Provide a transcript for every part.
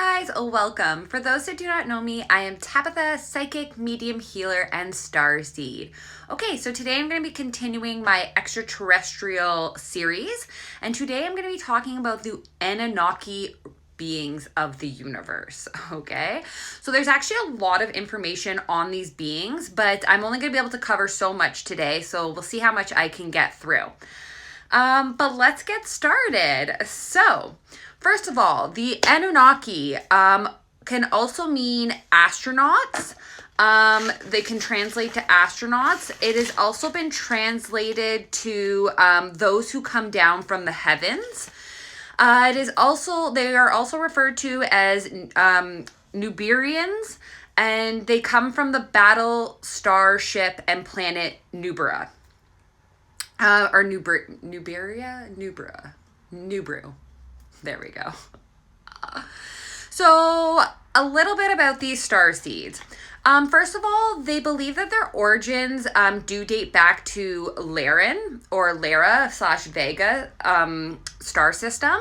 guys, welcome. For those that do not know me, I am Tabitha, psychic, medium, healer, and starseed. Okay, so today I'm going to be continuing my extraterrestrial series, and today I'm going to be talking about the Anunnaki beings of the universe. Okay, so there's actually a lot of information on these beings, but I'm only going to be able to cover so much today, so we'll see how much I can get through. But let's get started. So, first of all, the Anunnaki can also mean astronauts. They can translate to astronauts. It has also been translated to those who come down from the heavens. They are also referred to as Nuberians, and they come from the battle starship and planet Nubra. Or Nuberia? Nubru. There we go. So, a little bit about these starseeds. First of all, they believe that their origins do date back to Lyran or Lyra/Vega star system.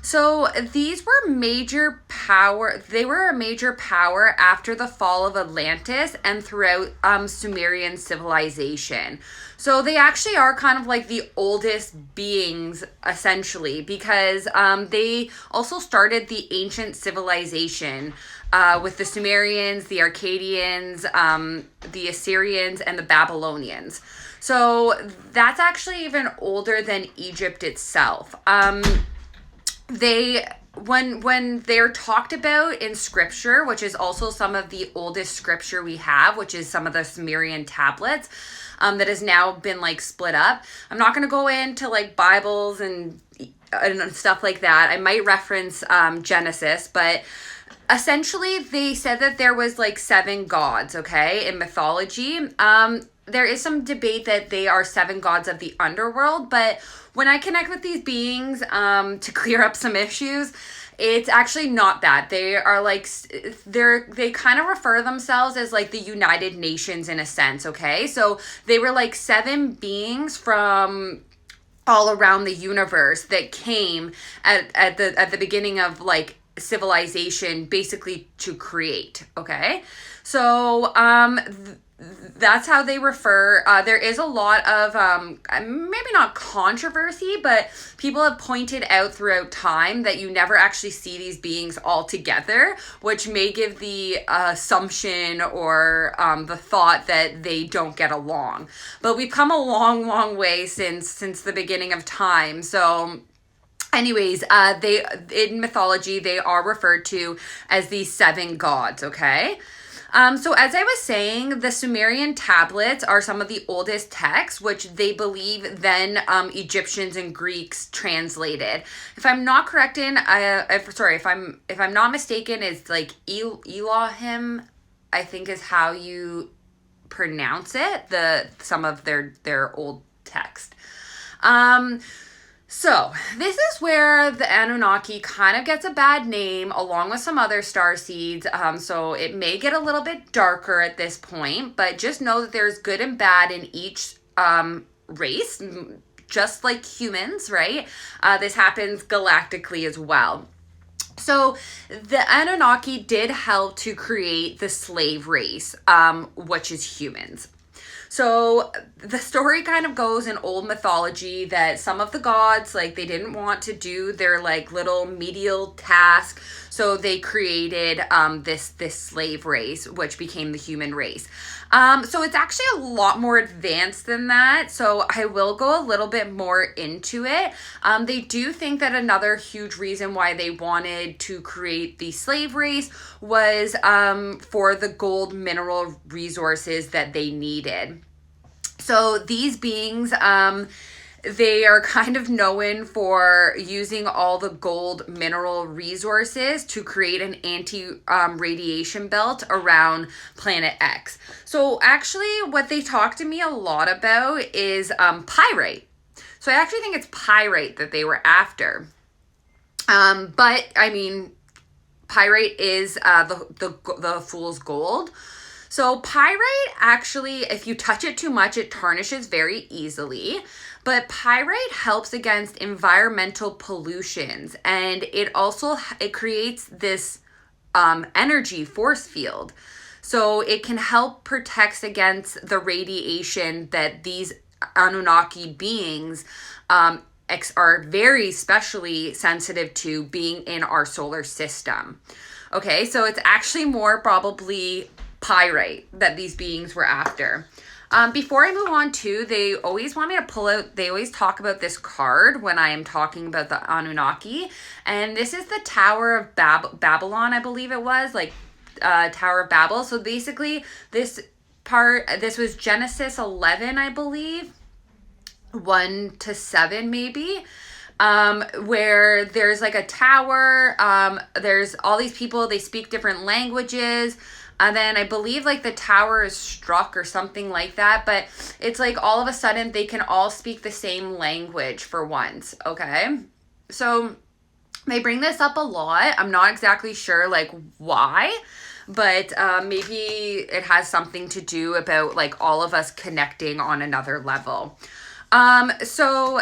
So these were major power. They were a major power after the fall of Atlantis and throughout Sumerian civilization. So they actually are kind of like the oldest beings, essentially, because they also started the ancient civilization with the Sumerians, the Akkadians, the Assyrians, and the Babylonians. So that's actually even older than Egypt itself. When they're talked about in scripture, which is also some of the oldest scripture we have, which is some of the Sumerian tablets, that has now been like split up. I'm not going to go into like Bibles and stuff like that. I might reference Genesis, but essentially they said that there was like 7 gods, okay, in mythology. There is some debate that they are 7 gods of the underworld, but when I connect with these beings to clear up some issues, it's actually not that. They are like, they kind of refer themselves as like the United Nations in a sense, okay? So they were like 7 beings from all around the universe that came at the beginning of like civilization, basically to create, okay? So that's how they refer. There is a lot of maybe not controversy, but people have pointed out throughout time that you never actually see these beings all together, which may give the assumption or the thought that they don't get along. But we've come a long, long way since the beginning of time. So anyways, they in mythology, they are referred to as these 7 gods, okay? So as I was saying, the Sumerian tablets are some of the oldest texts, which they believe then Egyptians and Greeks translated. If I'm not if I'm not mistaken, it's like Elohim, I think is how you pronounce it. Some of their old text. So, this is where the Anunnaki kind of gets a bad name along with some other starseeds. So it may get a little bit darker at this point, but just know that there's good and bad in each race, just like humans, right? This happens galactically as well. So the Anunnaki did help to create the slave race, which is humans. So the story kind of goes in old mythology that some of the gods, like, they didn't want to do their like little medial task, so they created this slave race, which became the human race. So it's actually a lot more advanced than that. So I will go a little bit more into it. They do think that another huge reason why they wanted to create the slave race was for the gold mineral resources that they needed. So these beings, they are kind of known for using all the gold mineral resources to create an anti-radiation belt around planet X. So actually what they talk to me a lot about is pyrite. So I actually think it's pyrite that they were after. But I mean, pyrite is the fool's gold. So pyrite actually, if you touch it too much, it tarnishes very easily. But pyrite helps against environmental pollutions, and it creates this energy force field. So it can help protect against the radiation that these Anunnaki beings are very specially sensitive to being in our solar system. Okay, so it's actually more probably pyrite that these beings were after. Before I move on to, they always want me to pull out, they always talk about this card when I am talking about the Anunnaki. And this is the Tower of Babylon, I believe it was, like Tower of Babel. So basically this was Genesis 11, I believe, 1 to 7 maybe. Where there's like a tower, there's all these people, they speak different languages. And then I believe like the tower is struck or something like that. But it's like all of a sudden they can all speak the same language for once. Okay. So they bring this up a lot. I'm not exactly sure like why. But maybe it has something to do about like all of us connecting on another level. So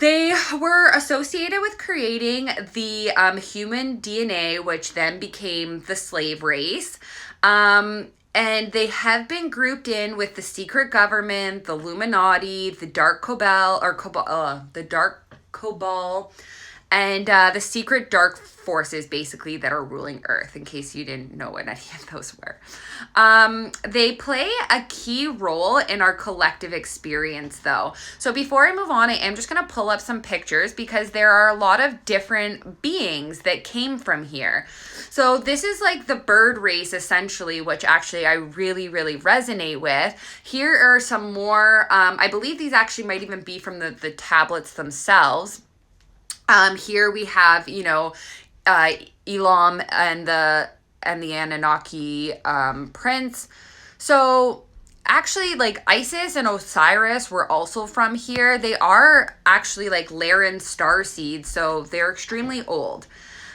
they were associated with creating the human DNA, which then became the slave race. And they have been grouped in with the secret government, the Illuminati, the Dark Cabal, and the secret dark forces, basically, that are ruling Earth, in case you didn't know what any of those were. They play a key role in our collective experience, though. So before I move on, I am just going to pull up some pictures because there are a lot of different beings that came from here. So this is like the bird race, essentially, which actually I really, really resonate with. Here are some more, I believe these actually might even be from the tablets themselves. Here we have, Elam and the Anunnaki prince. So actually, like Isis and Osiris were also from here. They are actually like Laren starseeds, so they're extremely old.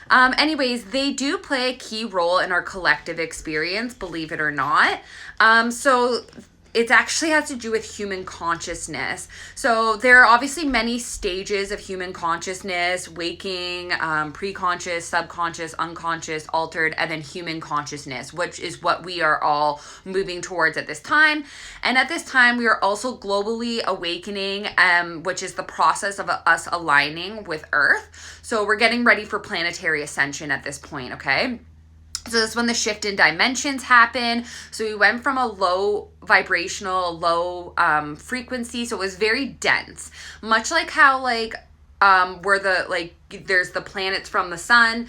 Anyways, they do play a key role in our collective experience, believe it or not. So it actually has to do with human consciousness. So there are obviously many stages of human consciousness: waking, pre-conscious, subconscious, unconscious, altered, and then human consciousness, which is what we are all moving towards at this time. And at this time, we are also globally awakening, which is the process of us aligning with Earth. So we're getting ready for planetary ascension at this point, okay? So that's when the shift in dimensions happen. So we went from a low vibrational, low frequency. So it was very dense, much like how where there's the planets from the sun.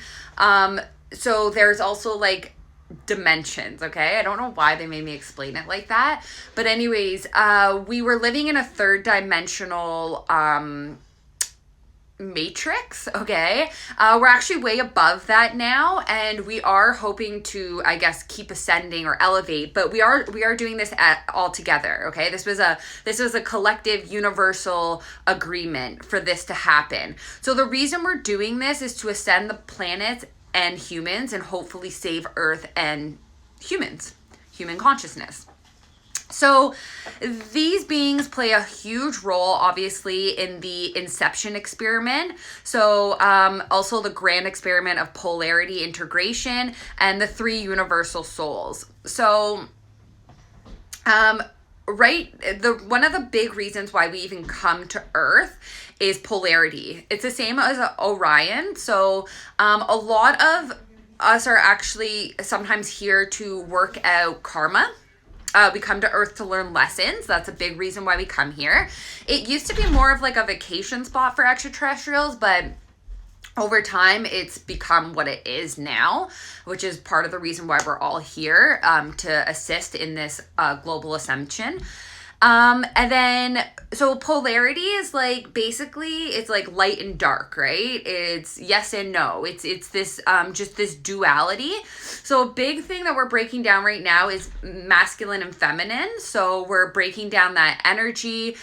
So there's also like dimensions. Okay. I don't know why they made me explain it like that. But anyways, we were living in a third dimensional, matrix. Okay, we're actually way above that now, and we are hoping to, I guess, keep ascending or elevate, but we are doing this all together. Okay, this was a collective universal agreement for this to happen. So the reason we're doing this is to ascend the planets and humans, and hopefully save Earth and human consciousness. So these beings play a huge role, obviously, in the Inception experiment. So also the grand experiment of polarity integration and the 3 universal souls. So one of the big reasons why we even come to Earth is polarity. It's the same as Orion. So a lot of us are actually sometimes here to work out karma. We come to Earth to learn lessons. That's a big reason why we come here. It used to be more of like a vacation spot for extraterrestrials, but over time it's become what it is now, which is part of the reason why we're all here, to assist in this global ascension. And then, so polarity is like, basically it's like light and dark, right? It's yes and no. It's this, just this duality. So a big thing that we're breaking down right now is masculine and feminine. So we're breaking down that energy.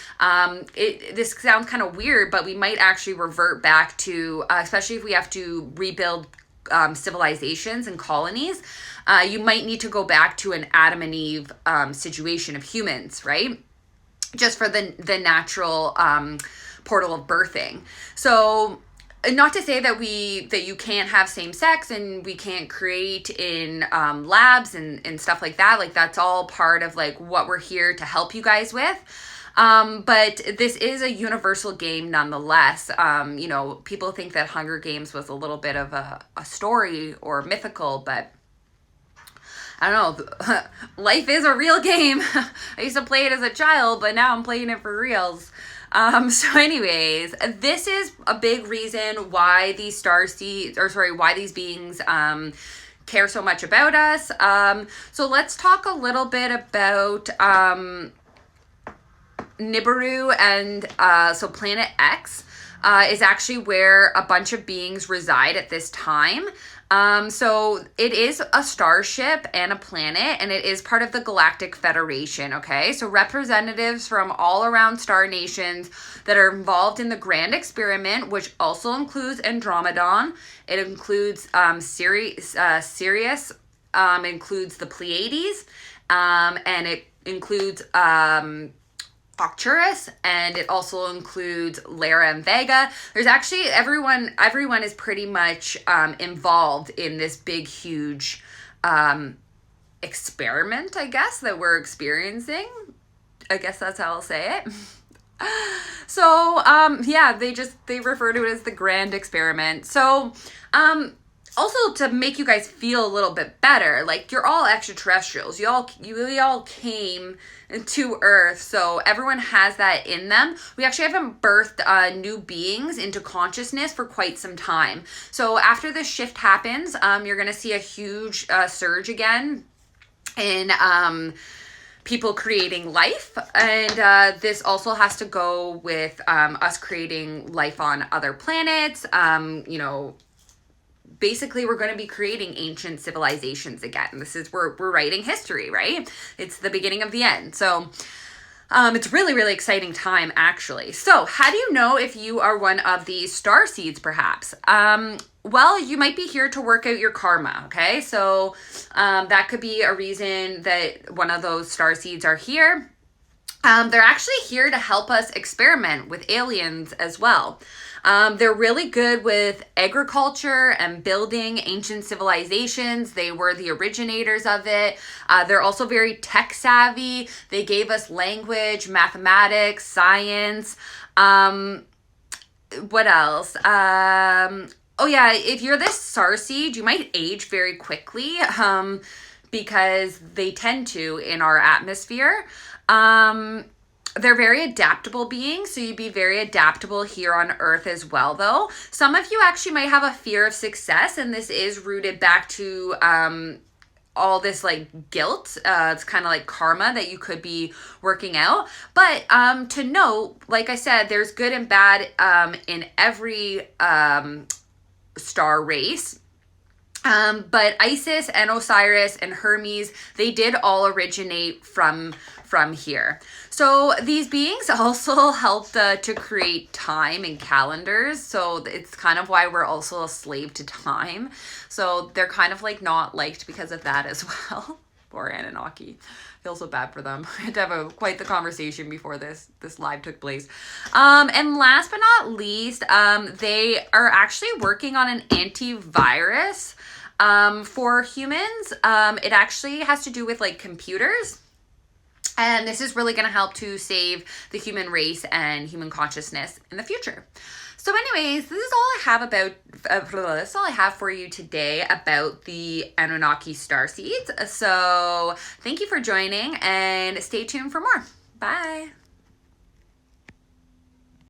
This sounds kind of weird, but we might actually revert back to, especially if we have to rebuild civilizations and colonies, you might need to go back to an Adam and Eve situation of humans, right? Just for the natural portal of birthing. So not to say that you can't have same sex and we can't create in labs and stuff like that. Like that's all part of like what we're here to help you guys with. But this is a universal game nonetheless. You know, people think that Hunger Games was a little bit of a story or mythical, but I don't know. Life is a real game. I used to play it as a child, but now I'm playing it for reals. So anyways, this is a big reason why these why these beings, care so much about us. So let's talk a little bit about, Nibiru and, so Planet X, is actually where a bunch of beings reside at this time. So it is a starship and a planet, and it is part of the Galactic Federation, okay? So representatives from all around star nations that are involved in the Grand Experiment, which also includes Andromedon. It includes Sirius, includes the Pleiades, and it includes Arcturus, and it also includes Lyra and Vega. There's actually everyone is pretty much involved in this big huge experiment, I guess, that we're experiencing. I guess that's how I'll say it. So yeah, they refer to it as the Grand Experiment. So also to make you guys feel a little bit better, like you're all extraterrestrials. We all came to Earth, so everyone has that in them. We actually haven't birthed new beings into consciousness for quite some time. So after this shift happens, you're gonna see a huge surge again in people creating life, and this also has to go with us creating life on other planets. You know, basically we're going to be creating ancient civilizations again. This is we're writing history, right? It's the beginning of the end. So it's really, really exciting time, actually. So how do you know if you are one of these star seeds, perhaps? Well, you might be here to work out your karma, okay? So that could be a reason that one of those star seeds are here. They're actually here to help us experiment with aliens as well. They're really good with agriculture and building ancient civilizations. They were the originators of it. They're also very tech savvy. They gave us language, mathematics, science. What else? Oh yeah, if you're this starseed, you might age very quickly because they tend to in our atmosphere. They're very adaptable beings, so you'd be very adaptable here on Earth as well, though. Some of you actually might have a fear of success, and this is rooted back to all this like guilt. It's kind of like karma that you could be working out. But to know, like I said, there's good and bad in every star race. But Isis and Osiris and Hermes, they did all originate from here. So these beings also helped to create time and calendars. So it's kind of why we're also a slave to time. So they're kind of like not liked because of that as well. Poor Anunnaki. Feel so bad for them. I had to have quite the conversation before this live took place. And last but not least, they are actually working on an antivirus for humans. It actually has to do with like computers. And this is really going to help to save the human race and human consciousness in the future. So anyways, this is all I have this is all I have for you today about the Anunnaki starseeds. So thank you for joining and stay tuned for more. Bye.